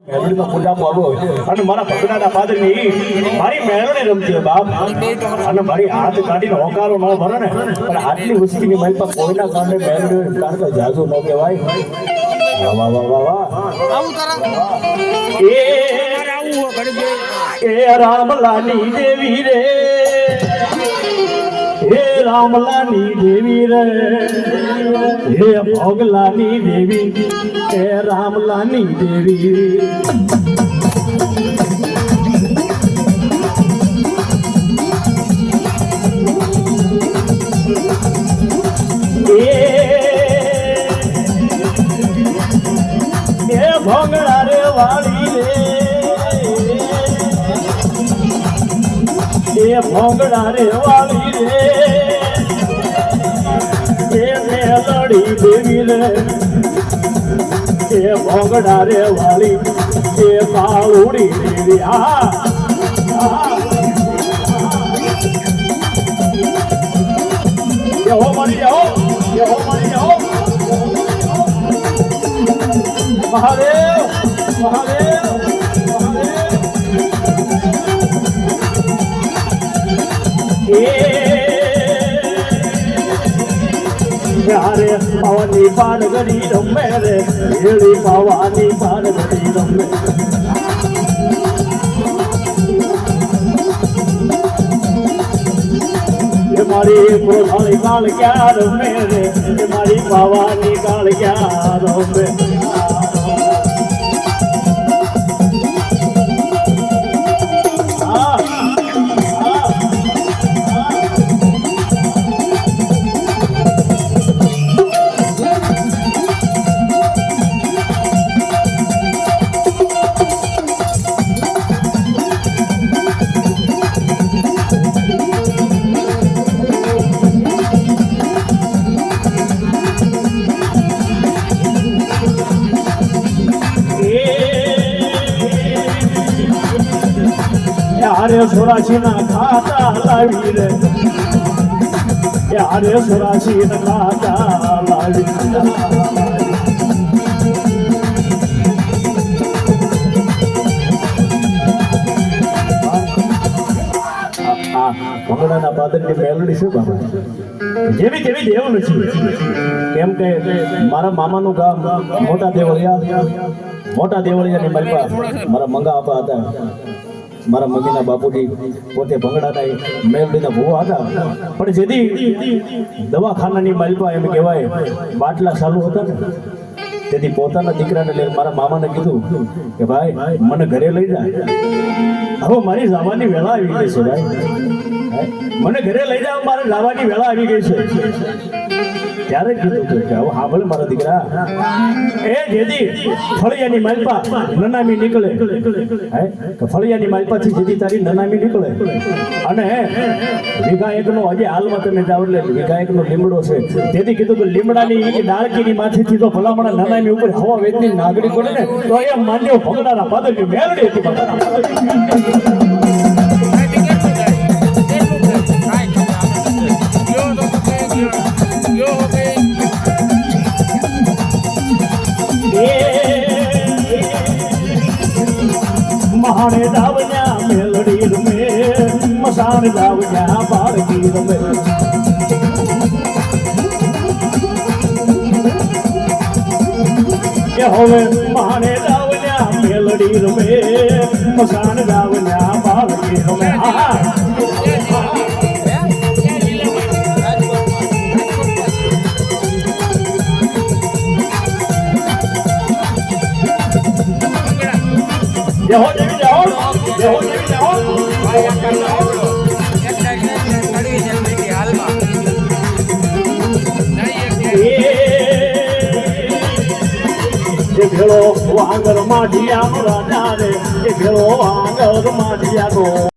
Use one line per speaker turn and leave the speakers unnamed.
મેલડીનો પૂજામાં આવ્યો અને મારા ભગડાના પાદરની મારી મેલડી રમતી બાપ અને મારી હાથ કાઢીને હોકારો ન ભરે ને પણ આટલી ઉસ્તીની મારી પાસે કોઈના કારણે મેલડી કાઢતો જાજુ ન કહેવાય વાહ વાહ વાહ વાહ એ રામલાની દેવી રે હે રામલાની દેવી રે હે ભોગલાની દેવી હે રામલાની દેવી એ ભોગલા રે વાળી રે એ ભોગલા રે વાળી રે એ મેલડી દેવી રે એ ભોગડા રે વાળી એ કાળુડી દેવી હો મળી જાઓ મહાદેવ મહાદેવ યારે પાવાની પાડ ગરી રમે રે હેળી પાવાની પાડ ગરી રમે એ મારી પોતાની કાળ ક્યાં રમે રે એ મારી પાવાની કાળ ક્યાં રમે યારે સોરાશી ના ખાતા લાવી રે યારે સોરાશી ના ખાતા લાવી ભગડાના પાદરની મેલડી છે બાબા જેવી તેવી દેવ નથી કેમ કે મારા મામાનું ગામ મોટા દેવળિયાની મલપા મારા મંગા આપા હતા મારા મમ્મીના બાપુજી પોતે ભંગડાના મેલડીના ભૂવા હતા પણ જેથી દવાખાનાની માલપા એમ કહેવાય બાટલા ચાલુ હતા ને તેથી પોતાના દીકરાને લઈને મારા મામાને કીધું કે ભાઈ મને ઘરે લઈ જાય હવે મારી જવાની વેળા આવી ગઈ છે ભાઈ મને ઘરે લઈ જાવ મારે જવાની વેળા આવી ગઈ છે ત્યારે કીધું કે હવે સાંભળ મારા દીકરા એ જેદી ફળિયાની માલપા નનામી નીકળે ફળિયાની માલપાથી જેદી તારી નનામી નીકળે અને વિઘાયકનો હજી હાલમાં તમે જાવ એટલે વિઘાયકનો લીમડો છે તેથી કીધું કે લીમડાની ડાળકીની માથેથી તો ભલામણ નનામી ઉપર હવા વેચની નાગડી પડે ને તો એ માન્યો ભગડાના પાદરની મેલડી હતી મહાણે દાવયા મેલડી રમે મસાણ દાવયા બાળકી રમે કે હવે મહાણે દાવયા મેલડી રમે મસાણ દાવયા બાળકી રમે ભેળો આંગર માઢિયા રાજા રે ભેળો આંગર માઢિયા